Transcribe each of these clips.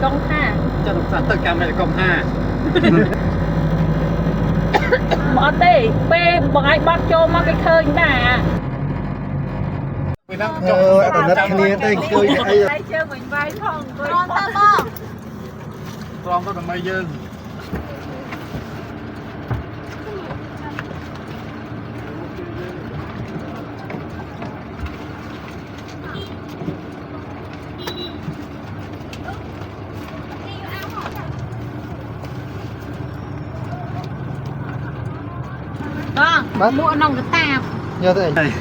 công ha cho độc sản tất cả mày công ha bỏ tê bê bằng ai bắt cho mà cái khơi nè tầm đất kia đây chơi đây chơi mình vai phong con ta bò con có tầm mây dương con mua nông cái tạp nhớ thế này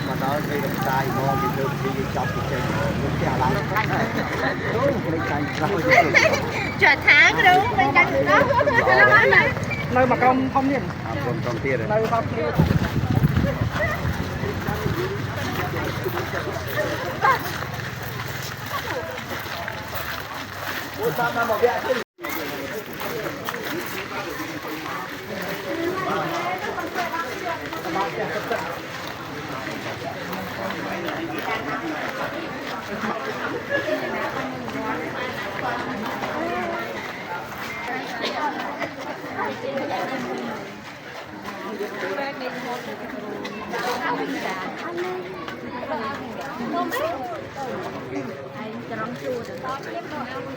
mà nói khi làm sai ngon thì được đi chọc thì chơi muốn chào lại trở tháng đúng bên cạnh đó nơi mà công thông nhiên còn tiền rồi nơi không kia Anh